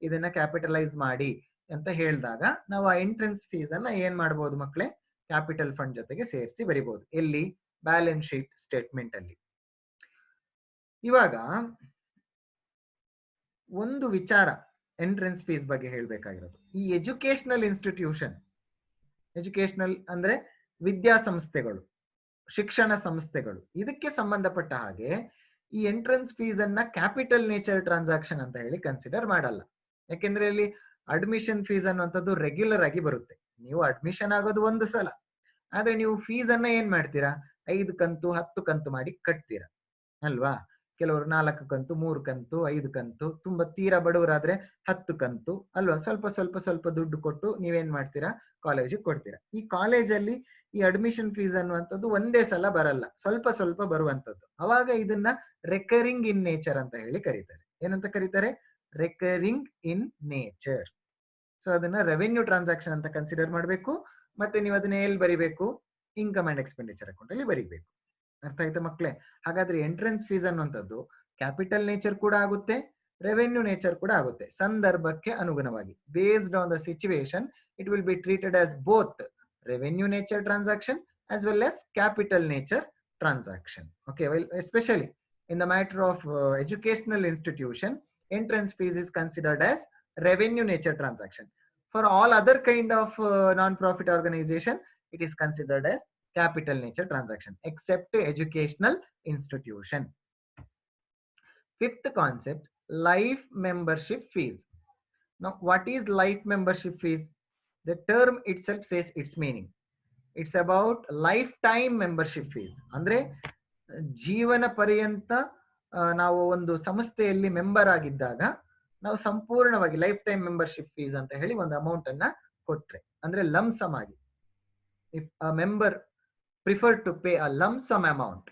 ಇದನ್ನ ಕ್ಯಾಪಿಟಲೈಸ್ ಮಾಡಿ ಅಂತ ಹೇಳಿದಾಗ ನಾವು ಆ ಎಂಟ್ರೆನ್ಸ್ ಫೀಸ್ ಅನ್ನ ಏನ್ ಮಾಡಬಹುದು ಮಕ್ಕಳೇ, ಕ್ಯಾಪಿಟಲ್ ಫಂಡ್ ಜೊತೆಗೆ ಸೇರಿಸಿ ಬರಿಬಹುದು. ಎಲ್ಲಿ? ಬ್ಯಾಲೆನ್ಸ್ ಶೀಟ್ ಸ್ಟೇಟ್ಮೆಂಟ್ ಅಲ್ಲಿ. ಇವಾಗ ಒಂದು ವಿಚಾರ ಎಂಟ್ರೆನ್ಸ್ ಫೀಸ್ ಬಗ್ಗೆ ಹೇಳ್ಬೇಕಾಗಿರೋದು, ಈ ಎಜುಕೇಶನಲ್ ಇನ್ಸ್ಟಿಟ್ಯೂಷನ್, ಎಜುಕೇಶನಲ್ ಅಂದ್ರೆ ವಿದ್ಯಾಸಂಸ್ಥೆಗಳು, ಶಿಕ್ಷಣ ಸಂಸ್ಥೆಗಳು, ಇದಕ್ಕೆ ಸಂಬಂಧಪಟ್ಟ ಹಾಗೆ ಈ ಎಂಟ್ರೆನ್ಸ್ ಫೀಸ್ ಅನ್ನ ಕ್ಯಾಪಿಟಲ್ ನೇಚರ್ ಟ್ರಾನ್ಸಾಕ್ಷನ್ ಅಂತ ಹೇಳಿ ಕನ್ಸಿಡರ್ ಮಾಡಲ್ಲ. ಯಾಕೆಂದ್ರೆ ಇಲ್ಲಿ ಅಡ್ಮಿಷನ್ ಫೀಸ್ ಅನ್ನುವಂಥದ್ದು ರೆಗ್ಯುಲರ್ ಆಗಿ ಬರುತ್ತೆ. ನೀವು ಅಡ್ಮಿಷನ್ ಆಗೋದು ಒಂದು ಸಲ, ಆದ್ರೆ ನೀವು ಫೀಸ್ ಅನ್ನ ಏನ್ ಮಾಡ್ತೀರಾ, 5 ಕಂತು 10 ಕಂತು ಮಾಡಿ ಕಟ್ತೀರಾ ಅಲ್ವಾ? ಕೆಲವರು 4 ಕಂತು, 3 ಕಂತು, 5 ಕಂತು, ತುಂಬಾ ತೀರಾ ಬಡವರಾದ್ರೆ 10 ಕಂತು ಅಲ್ವಾ? ಸ್ವಲ್ಪ ಸ್ವಲ್ಪ ಸ್ವಲ್ಪ ದುಡ್ಡು ಕೊಟ್ಟು ನೀವೇನ್ ಮಾಡ್ತೀರಾ, ಕಾಲೇಜಿಗೆ ಕೊಡ್ತೀರಾ. ಈ ಕಾಲೇಜಲ್ಲಿ ಈ ಅಡ್ಮಿಷನ್ ಫೀಸ್ ಅನ್ನುವಂಥದ್ದು ಒಂದೇ ಸಲ ಬರಲ್ಲ, ಸ್ವಲ್ಪ ಸ್ವಲ್ಪ ಬರುವಂತದ್ದು. ಅವಾಗ ಇದನ್ನ ರೆಕರಿಂಗ್ ಇನ್ ನೇಚರ್ ಅಂತ ಹೇಳಿ ಕರೀತಾರೆ. ಏನಂತ ಕರೀತಾರೆ? Recurring in nature. ಸೊ ಅದನ್ನ ರೆವೆನ್ಯೂ ಟ್ರಾನ್ಸಾಕ್ಷನ್ ಅಂತ ಕನ್ಸಿಡರ್ ಮಾಡಬೇಕು. ಮತ್ತೆ ನೀವು ಅದನ್ನ ಎಲ್ಲಿ ಬರಿಬೇಕು? ಇನ್ಕಮ್ ಅಂಡ್ ಎಕ್ಸ್ಪೆಂಡಿಚರ್ ಅಕೌಂಟ್ ಅಲ್ಲಿ ಬರಿಬೇಕು. ಅರ್ಥ ಆಯ್ತಾ ಮಕ್ಕಳೇ? ಹಾಗಾದ್ರೆ ಎಂಟ್ರೆನ್ಸ್ ಫೀಸ್ ಅನ್ನುವಂಥದ್ದು ಕ್ಯಾಪಿಟಲ್ ನೇಚರ್ ಕೂಡ ಆಗುತ್ತೆ, ರೆವೆನ್ಯೂ ನೇಚರ್ ಕೂಡ ಆಗುತ್ತೆ. ಸಂದರ್ಭಕ್ಕೆ ಅನುಗುಣವಾಗಿ, based on the situation, it will be treated as both revenue nature transaction as well as capital nature transaction. Okay, well, especially in the matter of educational institution, entrance fees is considered as revenue nature transaction. For all other kind of non-profit organization, it is considered as capital nature transaction, except educational institution. Fifth concept, life membership fees. Now, what is life membership fees? The term itself says its meaning. It's about lifetime membership fees. ಅಂದ್ರೆ ಜೀವನ ಪರ್ಯಂತ ನಾವು ಒಂದು ಸಂಸ್ಥೆಯಲ್ಲಿ member ಆಗಿದ್ದಾಗ ನಾವು ಸಂಪೂರ್ಣವಾಗಿ life time membership fees ಅಂತ ಹೇಳಿ ಒಂದು ಅಮೌಂಟ್ ಅನ್ನ ಕೊಟ್ರೆ, ಅಂದ್ರೆ ಲಂಪ್ ಸಮ್ ಆಗಿ, if a member prefer to pay a lump sum amount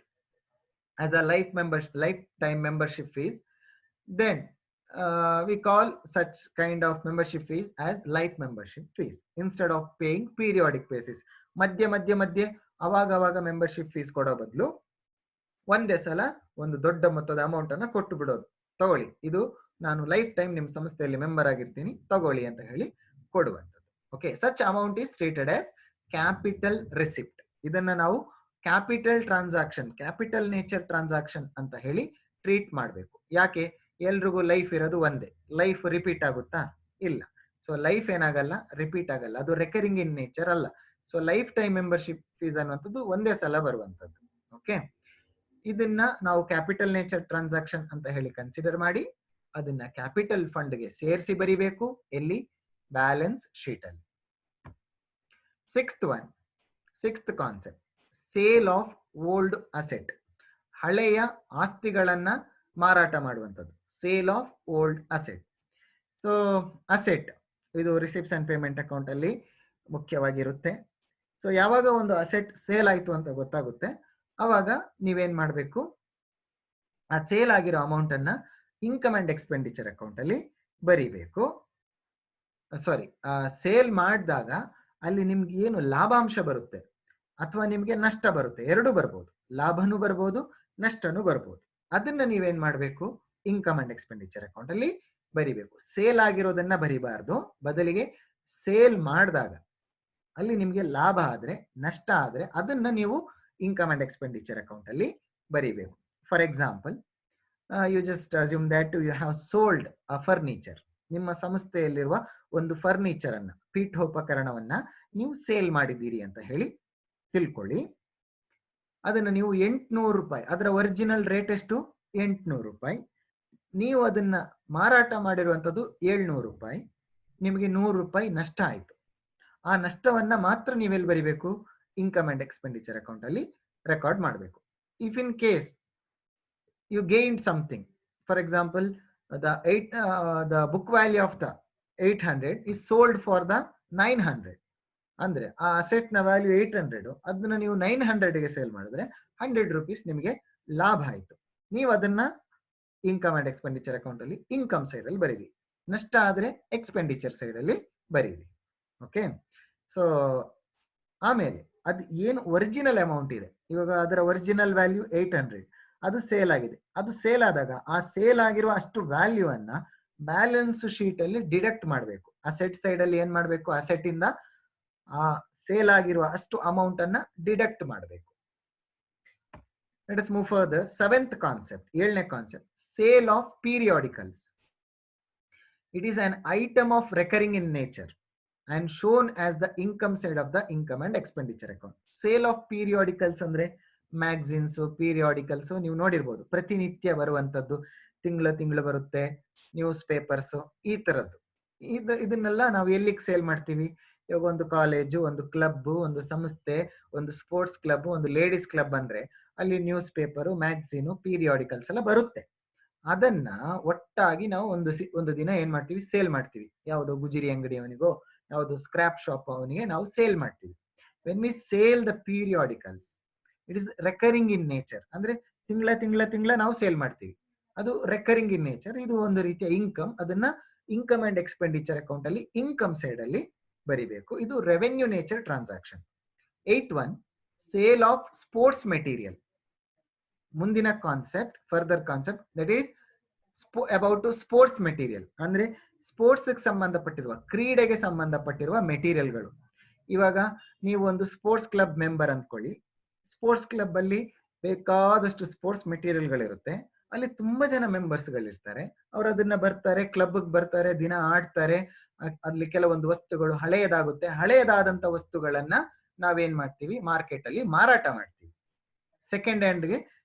as a lifetime membership fees, then we call such kind of membership fees as life membership fees instead of paying periodic basis. ಮಧ್ಯೆ ಅವಾಗ membership fees ಕೊಡೋ ಬದಲು ಒಂದೇ ಸಲ ಒಂದು ದೊಡ್ಡ ಮೊತ್ತದ amount ಅನ್ನ ಕೊಟ್ಟು ಬಿಡೋದು, ತಗೊಳ್ಳಿ ಇದು ನಾನು ಲೈಫ್ ಟೈಮ್ ನಿಮ್ಮ ಸಂಸ್ಥೆಯಲ್ಲಿ ಮೆಂಬರ್ ಆಗಿರ್ತೀನಿ ತಗೊಳ್ಳಿ ಅಂತ ಹೇಳಿ ಕೊಡುವಂಥದ್ದು. Okay, such amount is treated as capital receipt. ಇದನ್ನ ನಾವು capital transaction, capital nature transaction ಅಂತ ಹೇಳಿ ಟ್ರೀಟ್ ಮಾಡಬೇಕು. ಯಾಕೆ? ಎಲ್ರಿಗೂ ಲೈಫ್ ಇರೋದು ಒಂದೇ, ಲೈಫ್ ರಿಪೀಟ್ ಆಗುತ್ತಾ? ಇಲ್ಲ. ಸೊ ಲೈಫ್ ಏನಾಗಲ್ಲ, ರಿಪೀಟ್ ಆಗಲ್ಲ, ಅದು ರೆಕರಿಂಗ್ ಇನ್ ನೇಚರ್ ಅಲ್ಲ. So life time membership fees ಅನ್ನುವಂಥದ್ದು ಒಂದೇ ಸಲ ಬರುವಂತದ್ದು. ಓಕೆ, ಇದನ್ನ ನಾವು ಕ್ಯಾಪಿಟಲ್ ನೇಚರ್ ಟ್ರಾನ್ಸಾಕ್ಷನ್ ಅಂತ ಹೇಳಿ ಕನ್ಸಿಡರ್ ಮಾಡಿ ಅದನ್ನ ಕ್ಯಾಪಿಟಲ್ ಫಂಡ್ಗೆ ಸೇರಿಸಿ ಬರಿಬೇಕು. ಎಲ್ಲಿ? ಬ್ಯಾಲೆನ್ಸ್ ಶೀಟ್ ಅಲ್ಲಿ. Sixth concept, sale of old asset. ಹಳೆಯ ಆಸ್ತಿಗಳನ್ನ ಮಾರಾಟ ಮಾಡುವಂಥದ್ದು, sale of old asset. So asset ಇದು ರಿಸಿಪ್ಟ್ಸ್ ಅಂಡ್ ಪೇಮೆಂಟ್ ಅಕೌಂಟ್ ಅಲ್ಲಿ ಮುಖ್ಯವಾಗಿರುತ್ತೆ. ಸೊ ಯಾವಾಗ ಒಂದು ಅಸೆಟ್ ಸೇಲ್ ಆಯ್ತು ಅಂತ ಗೊತ್ತಾಗುತ್ತೆ, ಅವಾಗ ನೀವೇನ್ ಮಾಡಬೇಕು, ಆ ಸೇಲ್ ಆಗಿರೋ ಅಮೌಂಟ್ ಅನ್ನ ಇನ್ಕಮ್ ಅಂಡ್ ಎಕ್ಸ್ಪೆಂಡಿಚರ್ ಅಕೌಂಟ್ ಅಲ್ಲಿ ಬರಿಬೇಕು. ಸಾರಿ, ಸೇಲ್ ಮಾಡಿದಾಗ ಅಲ್ಲಿ ನಿಮ್ಗೆ ಏನು ಲಾಭಾಂಶ ಬರುತ್ತೆ ಅಥವಾ ನಿಮ್ಗೆ ನಷ್ಟ ಬರುತ್ತೆ, ಎರಡೂ ಬರ್ಬೋದು, ಲಾಭನೂ ಬರ್ಬೋದು ನಷ್ಟನೂ ಬರ್ಬೋದು. ಅದನ್ನ ನೀವೇನ್ ಮಾಡ್ಬೇಕು, ಇನ್ಕಮ್ ಅಂಡ್ ಎಕ್ಸ್ಪೆಂಡಿಚರ್ ಅಕೌಂಟ್ ಅಲ್ಲಿ ಬರಿಬೇಕು. ಸೇಲ್ ಆಗಿರೋದನ್ನ ಬರಿಬಾರ್ದು, ಬದಲಿಗೆ ಸೇಲ್ ಮಾಡಿದಾಗ ಅಲ್ಲಿ ನಿಮ್ಗೆ ಲಾಭ ಆದ್ರೆ ನಷ್ಟ ಆದ್ರೆ ಅದನ್ನ ನೀವು ಇನ್ಕಮ್ ಅಂಡ್ ಎಕ್ಸ್ಪೆಂಡಿಚರ್ ಅಕೌಂಟ್ ಅಲ್ಲಿ ಬರಿಬೇಕು. For example, you just assume that you have sold a furniture. ನಿಮ್ಮ ಸಂಸ್ಥೆಯಲ್ಲಿರುವ ಒಂದು ಫರ್ನಿಚರ್ ಅನ್ನ, ಪೀಠೋಪಕರಣವನ್ನ ನೀವು ಸೇಲ್ ಮಾಡಿದ್ದೀರಿ ಅಂತ ಹೇಳಿ ತಿಳ್ಕೊಳ್ಳಿ. ಅದನ್ನ ನೀವು 800 ರೂಪಾಯಿ, ಅದರ ಒರಿಜಿನಲ್ ರೇಟ್ ಎಷ್ಟು? 800 ರೂಪಾಯಿ. ನೀವು ಅದನ್ನ ಮಾರಾಟ ಮಾಡಿರುವಂತದ್ದು 700 ರೂಪಾಯಿ. ನಿಮಗೆ 100 ರೂಪಾಯಿ ನಷ್ಟ ಆಯ್ತು. ಆ ನಷ್ಟವನ್ನ ಮಾತ್ರ ನೀವೆಲ್ಲಿ ಬರಿಬೇಕು, ಇನ್ಕಮ್ ಅಂಡ್ ಎಕ್ಸ್ಪೆಂಡಿಚರ್ ಅಕೌಂಟ್ ಅಲ್ಲಿ ರೆಕಾರ್ಡ್ ಮಾಡಬೇಕು. If in case you gained something, for example the book value of the 800 is sold for the 900. ಅಂದ್ರೆ ಆ ಅಸೆಟ್ ನ ವ್ಯಾಲ್ಯೂ 800, ಅದನ್ನ ನೀವು 900 ಗೆ ಸೇಲ್ ಮಾಡಿದ್ರೆ 100 ರೂಪೀಸ್ ನಿಮಗೆ ಲಾಭ ಆಯ್ತು. ನೀವು ಅದನ್ನ ಇನ್ಕಮ್ ಅಂಡ್ ಎಕ್ಸ್ಪೆಂಡಿಚರ್ ಅಕೌಂಟ್ ಅಲ್ಲಿ ಇನ್ಕಮ್ ಸೈಡ್ ಅಲ್ಲಿ ಬರೀರಿ, ನಷ್ಟ ಆದ್ರೆ ಎಕ್ಸ್ಪೆಂಡಿಚರ್ ಸೈಡ್ ಅಲ್ಲಿ ಬರೀರಿ. ಓಕೆ, ಸೊ ಆಮೇಲೆ ಅದು ಏನು ಒರಿಜಿನಲ್ ಅಮೌಂಟ್ ಇದೆ, ಇವಾಗ ಅದರ ಒರಿಜಿನಲ್ ವ್ಯಾಲ್ಯೂ 800, ಅದು ಸೇಲ್ ಆಗಿದೆ. ಅದು ಸೇಲ್ ಆದಾಗ ಆ ಸೇಲ್ ಆಗಿರುವ ಅಷ್ಟು ವ್ಯಾಲ್ಯೂ ಅನ್ನ ಬ್ಯಾಲೆನ್ಸ್ ಶೀಟ್ ಅಲ್ಲಿ ಡಿಡಕ್ಟ್ ಮಾಡಬೇಕು. ಅಸೆಟ್ ಸೈಡ್ ಅಲ್ಲಿ ಏನ್ ಮಾಡಬೇಕು, ಅಸೆಟ್ ಇಂದ ಆ ಸೇಲ್ ಆಗಿರುವ ಅಷ್ಟು ಅಮೌಂಟ್ ಅನ್ನ ಡಿಡಕ್ಟ್ ಮಾಡಬೇಕು. Let us move further. Seventh concept, 7ನೇ concept, sale of periodicals. It is an item of recurring in nature and shown as the income side of the income and expenditure account. Sale of periodicals ಅಂದ್ರೆ magazines, ಪೀರಿಯಾಡಿಕಲ್ಸ್ ನೀವು ನೋಡಿರ್ಬೋದು, ಪ್ರತಿನಿತ್ಯ ಬರುವಂತದ್ದು, ತಿಂಗಳು ಬರುತ್ತೆ, news papers, ಈ ತರದ್ದು. ಇದನ್ನೆಲ್ಲ ನಾವು ಎಲ್ಲಿಗೆ ಸೇಲ್ ಮಾಡ್ತೀವಿ? ಇವಾಗ ಒಂದು ಕಾಲೇಜು, ಒಂದು ಕ್ಲಬ್, ಒಂದು ಸಂಸ್ಥೆ, ಒಂದು ಸ್ಪೋರ್ಟ್ಸ್ ಕ್ಲಬ್, ಒಂದು ಲೇಡೀಸ್ ಕ್ಲಬ್ ಅಂದ್ರೆ ಅಲ್ಲಿ ನ್ಯೂಸ್ ಪೇಪರು, ಮ್ಯಾಗಝೀನು, ಪೀರಿಯಾಡಿಕಲ್ಸ್ ಎಲ್ಲ ಬರುತ್ತೆ. ಅದನ್ನ ಒಟ್ಟಾಗಿ ನಾವು ಒಂದು ದಿನ ಏನ್ ಮಾಡ್ತೀವಿ, ಸೇಲ್ ಮಾಡ್ತೀವಿ. ಯಾವುದೋ ಗುಜಿರಿ ಅಂಗಡಿಯವನಿಗೋ ಯಾವುದು ಸ್ಕ್ರಾಪ್ ಶಾಪ್ ಅವನಿಗೆ ನಾವು ಸೇಲ್ ಮಾಡ್ತೀವಿ. When we sale the periodicals, it is recurring in nature. ಅಂದ್ರೆ ತಿಂಗಳ ನಾವು ಸೇಲ್ ಮಾಡ್ತೀವಿ, ಅದು ರೆಕರಿಂಗ್ ಇನ್ ನೇಚರ್. ಇದು ಒಂದು ರೀತಿಯ ಇನ್ಕಮ್. ಅದನ್ನ ಇನ್ಕಮ್ ಅಂಡ್ ಎಕ್ಸ್ಪೆಂಡಿಚರ್ ಅಕೌಂಟ್ ಅಲ್ಲಿ ಇನ್ಕಮ್ ಸೈಡ್ ಅಲ್ಲಿ ಬರಿಬೇಕು. ಇದು revenue nature transaction. 8th one, sale of sports material. ಮುಂದಿನ concept, further concept, that is about sports material. ಅಂದ್ರೆ ಸ್ಪೋರ್ಟ್ಸ್ ಸಂಬಂಧಪಟ್ಟಿರುವ, ಕ್ರೀಡೆಗೆ ಸಂಬಂಧಪಟ್ಟಿರುವ ಮೆಟೀರಿಯಲ್ಗಳು. ಇವಾಗ ನೀವು ಒಂದು ಸ್ಪೋರ್ಟ್ಸ್ ಕ್ಲಬ್ ಮೆಂಬರ್ ಅಂದ್ಕೊಳ್ಳಿ. ಸ್ಪೋರ್ಟ್ಸ್ ಕ್ಲಬ್ ಅಲ್ಲಿ ಬೇಕಾದಷ್ಟು ಸ್ಪೋರ್ಟ್ಸ್ ಮೆಟೀರಿಯಲ್ಗಳಿರುತ್ತೆ. ಅಲ್ಲಿ ತುಂಬಾ ಜನ ಮೆಂಬರ್ಸ್ಗಳಿರ್ತಾರೆ. ಅವ್ರು ಅದನ್ನ ಬರ್ತಾರೆ, ಕ್ಲಬ್ಗೆ ಬರ್ತಾರೆ, ದಿನ ಆಡ್ತಾರೆ. ಅಲ್ಲಿ ಕೆಲವೊಂದು ವಸ್ತುಗಳು ಹಳೆಯದಾಗುತ್ತೆ. ಹಳೆಯದಾದಂತ ವಸ್ತುಗಳನ್ನ ನಾವೇನ್ ಮಾಡ್ತೀವಿ, ಮಾರ್ಕೆಟ್ ಅಲ್ಲಿ ಮಾರಾಟ ಮಾಡ್ತೀವಿ. ಸೆಕೆಂಡ್ ಹ್ಯಾಂಡ್ಗೆ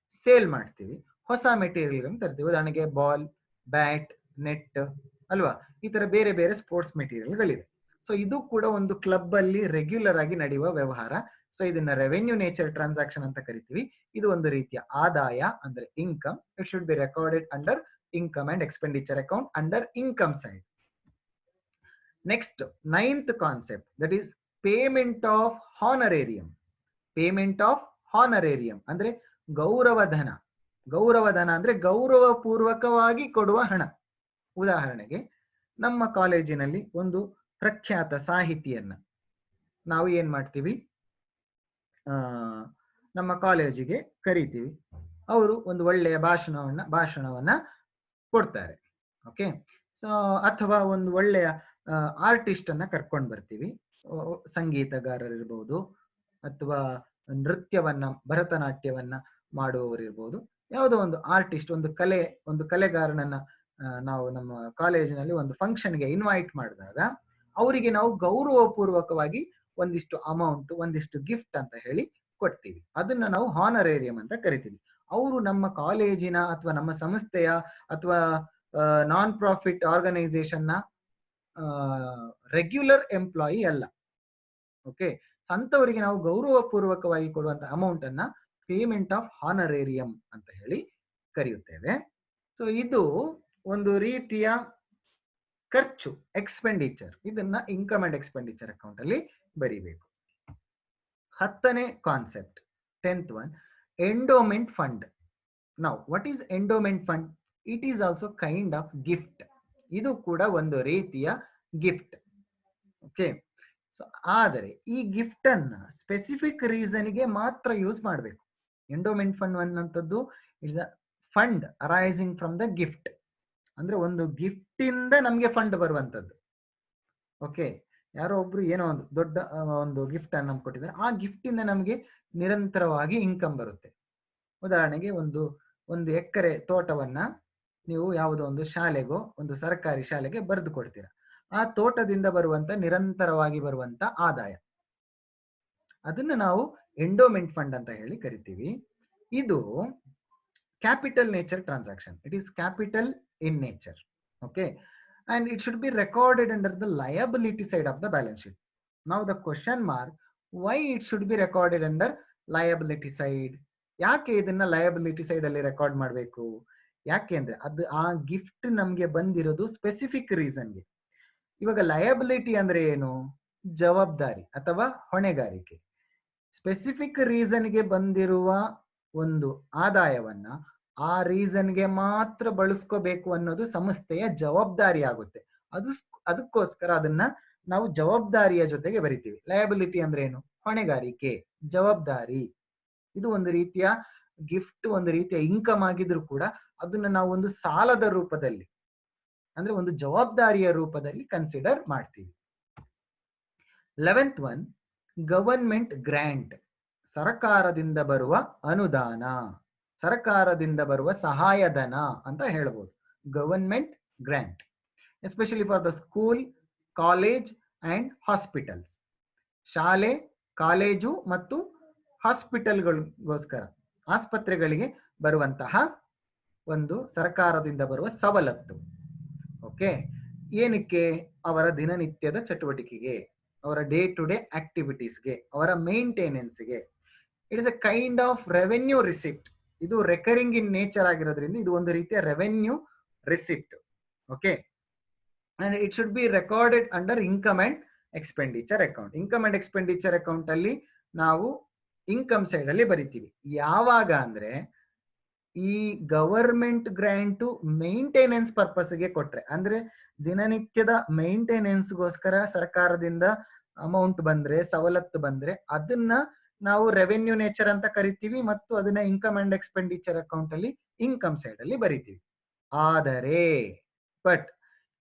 ಸೇಲ್ ಮಾಡ್ತೀವಿ. ಹೊಸ ಮೆಟೀರಿಯಲ್ ತರ್ತೀವಿ. ಉದಾಹರಣೆಗೆ ಬಾಲ್, ಬ್ಯಾಟ್, ನೆಟ್ ಅಲ್ವಾ, ಈ ತರ ಬೇರೆ ಬೇರೆ ಸ್ಪೋರ್ಟ್ಸ್ ಮೆಟೀರಿಯಲ್ಗಳಿದೆ. ಸೊ ಇದು ಕೂಡ ಒಂದು ಕ್ಲಬ್ ಅಲ್ಲಿ ರೆಗ್ಯುಲರ್ ಆಗಿ ನಡೆಯುವ ವ್ಯವಹಾರ. ಸೊ ಇದನ್ನ ರೆವೆನ್ಯೂ ನೇಚರ್ ಟ್ರಾನ್ಸಾಕ್ಷನ್ ಅಂತ ಕರಿತೀವಿ. ಇದು ಒಂದು ರೀತಿಯ ಆದಾಯ ಅಂದ್ರೆ income. It should be recorded under income and expenditure account under income side. Next 9th concept, that is payment of honorarium. Payment of honorarium ಅಂದ್ರೆ ಗೌರವಧನ. ಗೌರವಧನ ಅಂದ್ರೆ ಗೌರವಪೂರ್ವಕವಾಗಿ ಕೊಡುವ ಹಣ. ಉದಾಹರಣೆಗೆ ನಮ್ಮ ಕಾಲೇಜಿನಲ್ಲಿ ಒಂದು ಪ್ರಖ್ಯಾತ ಸಾಹಿತಿಯನ್ನ ನಾವು ಏನ್ ಮಾಡ್ತೀವಿ, ನಮ್ಮ ಕಾಲೇಜಿಗೆ ಕರಿತೀವಿ. ಅವರು ಒಂದು ಒಳ್ಳೆಯ ಭಾಷಣವನ್ನ ಕೊಡ್ತಾರೆ. ಓಕೆ. ಸೊ ಅಥವಾ ಒಂದು ಒಳ್ಳೆಯ ಆರ್ಟಿಸ್ಟ್ ಅನ್ನ ಕರ್ಕೊಂಡು ಬರ್ತೀವಿ. ಸಂಗೀತಗಾರರಿರ್ಬೋದು ಅಥವಾ ನೃತ್ಯವನ್ನ, ಭರತನಾಟ್ಯವನ್ನ ಮಾಡುವವರಿರ್ಬೋದು. ಯಾವುದೋ ಒಂದು ಆರ್ಟಿಸ್ಟ್, ಒಂದು ಕಲೆಗಾರನನ್ನ ನಾವು ನಮ್ಮ ಕಾಲೇಜಿನಲ್ಲಿ ಒಂದು ಫಂಕ್ಷನ್ಗೆ ಇನ್ವೈಟ್ ಮಾಡಿದಾಗ ಅವರಿಗೆ ನಾವು ಗೌರವಪೂರ್ವಕವಾಗಿ ಒಂದಿಷ್ಟು ಅಮೌಂಟ್, ಒಂದಿಷ್ಟು ಗಿಫ್ಟ್ ಅಂತ ಹೇಳಿ ಕೊಡ್ತೀವಿ. ಅದನ್ನ ನಾವು ಹಾನರೇರಿಯಂ ಅಂತ ಕರಿತೀವಿ. ಅವರು ನಮ್ಮ ಕಾಲೇಜಿನ ಅಥವಾ ನಮ್ಮ ಸಂಸ್ಥೆಯ ಅಥವಾ ನಾನ್ ಪ್ರಾಫಿಟ್ ಆರ್ಗನೈಸೇಷನ್ ನ ರೆಗ್ಯುಲರ್ ಎಂಪ್ಲಾಯಿ ಅಲ್ಲ. ಓಕೆ. ಅಂತವರಿಗೆ ನಾವು ಗೌರವಪೂರ್ವಕವಾಗಿ ಕೊಡುವಂತ ಅಮೌಂಟ್ ಅನ್ನ ಪೇಮೆಂಟ್ ಆಫ್ ಹಾನರೇರಿಯಂ ಅಂತ ಹೇಳಿ ಕರೆಯುತ್ತೇವೆ. ಸೊ ಇದು ಒಂದು ರೀತಿಯ ಖರ್ಚು, ಎಕ್ಸ್ಪೆಂಡಿಚರ್. ಇದನ್ನ ಇನ್ಕಮ್ ಅಂಡ್ ಎಕ್ಸ್ಪೆಂಡಿಚರ್ ಅಕೌಂಟ್ ಅಲ್ಲಿ ಬರೀಬೇಕು. 10ನೇ concept, 10th one, endowment fund. Now what is endowment fund? It is also kind of gift. ಇದು ಕೂಡ ಒಂದು ರೀತಿಯ ಗಿಫ್ಟ್. ಓಕೆ. ಸೊ ಆದರೆ ಈ ಗಿಫ್ಟ್ ಅನ್ನ ಸ್ಪೆಸಿಫಿಕ್ ರೀಸನ್ಗೆ ಮಾತ್ರ ಯೂಸ್ ಮಾಡಬೇಕು. ಎಂಡೋಮೆಂಟ್ ಫಂಡ್ ಅನ್ನುವಂಥದ್ದು it's a fund arising from the gift. ಅಂದ್ರೆ ಒಂದು ಗಿಫ್ಟ್ ಇಂದ ನಮ್ಗೆ ಫಂಡ್ ಬರುವಂತದ್ದು. ಓಕೆ. ಯಾರೋ ಒಬ್ರು ಏನೋ ಒಂದು ದೊಡ್ಡ ಒಂದು ಗಿಫ್ಟ್ ಅನ್ನು ನಮ್ಗೆ ಕೊಟ್ಟಿದ್ದಾರೆ. ಆ ಗಿಫ್ಟ್ ಇಂದ ನಮ್ಗೆ ನಿರಂತರವಾಗಿ ಇನ್ಕಮ್ ಬರುತ್ತೆ. ಉದಾಹರಣೆಗೆ ಒಂದು ಎಕರೆ ತೋಟವನ್ನ ನೀವು ಯಾವುದೋ ಒಂದು ಶಾಲೆಗೋ, ಒಂದು ಸರ್ಕಾರಿ ಶಾಲೆಗೆ ಬರೆದು ಕೊಡ್ತೀರಾ. ಆ ತೋಟದಿಂದ ನಿರಂತರವಾಗಿ ಬರುವಂತ ಆದಾಯ, ಅದನ್ನ ನಾವು ಎಂಡೋಮೆಂಟ್ ಫಂಡ್ ಅಂತ ಹೇಳಿ ಕರಿತೀವಿ. ಇದು capital nature transaction. It is capital in nature. Okay. And it should be recorded under the liability side of the balance sheet. Now the question mark, why it should be recorded under liability side? ಯಾಕೆ ಇದನ್ನ liability side ಅಲ್ಲಿ record ಮಾಡಬೇಕು? ಯಾಕೆ ಅಂದ್ರೆ ಅದು ಆ gift ನಮ್ಗೆ ಬಂದಿರೋದು ಸ್ಪೆಸಿಫಿಕ್ ರೀಸನ್ಗೆ. ಇವಾಗ ಲಯಬಿಲಿಟಿ ಅಂದ್ರೆ ಏನು? ಜವಾಬ್ದಾರಿ ಅಥವಾ ಹೊಣೆಗಾರಿಕೆ. ಸ್ಪೆಸಿಫಿಕ್ ರೀಸನ್ಗೆ ಬಂದಿರುವ ಒಂದು ಆದಾಯವನ್ನ ಆ ರೀಸನ್ಗೆ ಮಾತ್ರ ಬಳಸ್ಕೋಬೇಕು ಅನ್ನೋದು ಸಂಸ್ಥೆಯ ಜವಾಬ್ದಾರಿ ಆಗುತ್ತೆ. ಅದಕ್ಕೋಸ್ಕರ ಅದನ್ನ ನಾವು ಜವಾಬ್ದಾರಿಯ ಜೊತೆಗೆ ಬರಿತೀವಿ. ಲಯಬಿಲಿಟಿ ಅಂದ್ರೆ ಏನು? ಹೊಣೆಗಾರಿಕೆ, ಜವಾಬ್ದಾರಿ. ಇದು ಒಂದು ರೀತಿಯ ಗಿಫ್ಟ್, ಒಂದು ರೀತಿಯ ಇನ್ಕಮ್ ಆಗಿದ್ರು ಕೂಡ ಅದನ್ನ ನಾವು ಒಂದು ಸಾಲದ ರೂಪದಲ್ಲಿ, ಅಂದ್ರೆ ಒಂದು ಜವಾಬ್ದಾರಿಯ ರೂಪದಲ್ಲಿ ಕನ್ಸಿಡರ್ ಮಾಡ್ತೀವಿ. 11th one, government grant. ಸರ್ಕಾರದಿಂದ ಬರುವ ಅನುದಾನ, ಸರ್ಕಾರದಿಂದ ಬರುವ ಸಹಾಯಧನ ಅಂತ ಹೇಳ್ಬೋದು. Government grant, especially for the school, college and hospitals. ಶಾಲೆ, ಕಾಲೇಜು ಮತ್ತು ಹಾಸ್ಪಿಟಲ್ಗಳಿಗೋಸ್ಕರ, ಆಸ್ಪತ್ರೆಗಳಿಗೆ ಬರುವಂತಹ ಒಂದು ಸರ್ಕಾರದಿಂದ ಬರುವ ಸವಲತ್ತು. ಓಕೆ. ಏನಕ್ಕೆ? ಅವರ ದಿನನಿತ್ಯದ ಚಟುವಟಿಕೆಗೆ, ಅವರ ಡೇ ಟು ಡೇ ಆಕ್ಟಿವಿಟೀಸ್ಗೆ, ಅವರ ಮೇಂಟೆನೆನ್ಸ್ಗೆ. It is a kind of revenue receipt. ಇದು ರೆಕರಿಂಗ್ ಇನ್ ನೇಚರ್ ಆಗಿರೋದ್ರಿಂದ ಇದು ಒಂದು ರೀತಿಯ revenue receipt. Okay. And it should be recorded under income and expenditure account. Income and expenditure account ಅಲ್ಲಿ ನಾವು ಇನ್ಕಮ್ ಸೈಡ್ ಅಲ್ಲಿ ಬರಿತೀವಿ. ಯಾವಾಗ ಅಂದ್ರೆ ಈ ಗವರ್ಮೆಂಟ್ ಗ್ರಾಂಟು ಮೇಂಟೆನೆನ್ಸ್ ಪರ್ಪಸ್ಗೆ ಕೊಟ್ರೆ, ಅಂದ್ರೆ ದಿನನಿತ್ಯದ ಮೇಂಟೆನೆನ್ಸ್ಗೋಸ್ಕರ ಸರ್ಕಾರದಿಂದ ಅಮೌಂಟ್ ಬಂದ್ರೆ, ಸವಲತ್ತು ಬಂದ್ರೆ, ಅದನ್ನ ನಾವು ರೆವೆನ್ಯೂ ನೇಚರ್ ಅಂತ ಕರಿತೀವಿ ಮತ್ತು ಅದನ್ನ ಇನ್ಕಮ್ ಅಂಡ್ ಎಕ್ಸ್ಪೆಂಡಿಚರ್ ಅಕೌಂಟ್ ಅಲ್ಲಿ ಇನ್ಕಮ್ ಸೈಡ್ ಅಲ್ಲಿ ಬರಿತೀವಿ. ಆದರೆ but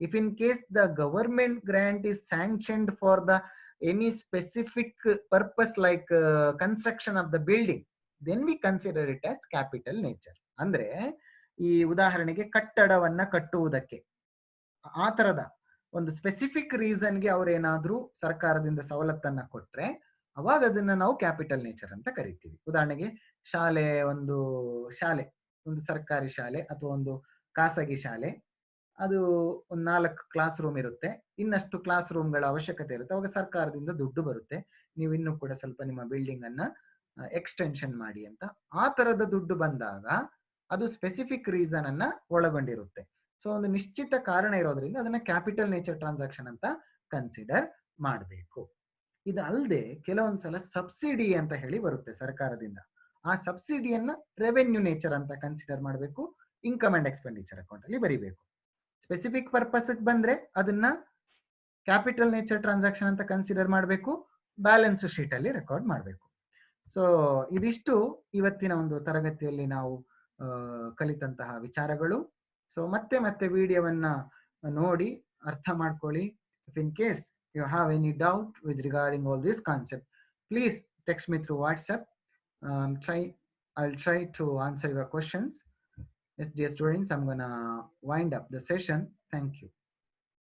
if in case the government grant is sanctioned for the any specific purpose like construction of the building, then we consider it as capital nature. ಅಂದ್ರೆ ಈ ಉದಾಹರಣೆಗೆ ಕಟ್ಟಡವನ್ನ ಕಟ್ಟುವುದಕ್ಕೆ ಆ ತರದ ಒಂದು ಸ್ಪೆಸಿಫಿಕ್ ರೀಸನ್ಗೆ ಅವ್ರೇನಾದ್ರೂ ಸರ್ಕಾರದಿಂದ ಸವಲತ್ತನ್ನ ಕೊಟ್ರೆ ಅವಾಗ ಅದನ್ನ ನಾವು ಕ್ಯಾಪಿಟಲ್ ನೇಚರ್ ಅಂತ ಕರಿತೀವಿ. ಉದಾಹರಣೆಗೆ ಒಂದು ಶಾಲೆ, ಒಂದು ಸರ್ಕಾರಿ ಶಾಲೆ ಅಥವಾ ಒಂದು ಖಾಸಗಿ ಶಾಲೆ, ಅದು ಒಂದು 4 ಕ್ಲಾಸ್ ರೂಮ್ ಇರುತ್ತೆ, ಇನ್ನಷ್ಟು ಕ್ಲಾಸ್ ರೂಮ್ಗಳ ಅವಶ್ಯಕತೆ ಇರುತ್ತೆ. ಅವಾಗ ಸರ್ಕಾರದಿಂದ ದುಡ್ಡು ಬರುತ್ತೆ, ನೀವು ಇನ್ನೂ ಕೂಡ ಸ್ವಲ್ಪ ನಿಮ್ಮ ಬಿಲ್ಡಿಂಗ್ ಅನ್ನ ಎಕ್ಸ್ಟೆನ್ಷನ್ ಮಾಡಿ ಅಂತ. ಆ ತರದ ದುಡ್ಡು ಬಂದಾಗ ಅದು ಸ್ಪೆಸಿಫಿಕ್ ರೀಸನ್ ಅನ್ನ ಒಳಗೊಂಡಿರುತ್ತೆ. ಸೊ ಒಂದು ನಿಶ್ಚಿತ ಕಾರಣ ಇರೋದ್ರಿಂದ ಅದನ್ನ ಕ್ಯಾಪಿಟಲ್ ನೇಚರ್ ಟ್ರಾನ್ಸಾಕ್ಷನ್ ಅಂತ ಕನ್ಸಿಡರ್ ಮಾಡಬೇಕು. ಇದು ಅಲ್ಲದೆ ಕೆಲವೊಂದ್ಸಲ ಸಬ್ಸಿಡಿ ಅಂತ ಹೇಳಿ ಬರುತ್ತೆ ಸರ್ಕಾರದಿಂದ. ಆ ಸಬ್ಸಿಡಿಯನ್ನ ರೆವೆನ್ಯೂ ನೇಚರ್ ಅಂತ ಕನ್ಸಿಡರ್ ಮಾಡಬೇಕು, ಇನ್ಕಮ್ ಅಂಡ್ ಎಕ್ಸ್ಪೆಂಡಿಚರ್ ಅಕೌಂಟ್ ಅಲ್ಲಿ ಬರೀಬೇಕು. ಸ್ಪೆಸಿಫಿಕ್ ಪರ್ಪಸ್ ಬಂದ್ರೆ ಅದನ್ನ ಕ್ಯಾಪಿಟಲ್ ನೇಚರ್ ಟ್ರಾನ್ಸಾಕ್ಷನ್ ಅಂತ ಕನ್ಸಿಡರ್ ಮಾಡಬೇಕು, ಬ್ಯಾಲೆನ್ಸ್ ಶೀಟ್ ಅಲ್ಲಿ ರೆಕಾರ್ಡ್ ಮಾಡಬೇಕು. ಸೊ ಇದಿಷ್ಟು ಇವತ್ತಿನ ಒಂದು ತರಗತಿಯಲ್ಲಿ ನಾವು ಕಲಿತಂತಹ ವಿಚಾರಗಳು. ಸೊ ಮತ್ತೆ ಮತ್ತೆ ವಿಡಿಯೋವನ್ನ ನೋಡಿ ಅರ್ಥ ಮಾಡ್ಕೊಳ್ಳಿ. If in case you have any doubt with regarding all this concept, please text me through WhatsApp. I'll try to answer your questions. Yes, dear students, I'm gonna wind up the session. Thank you.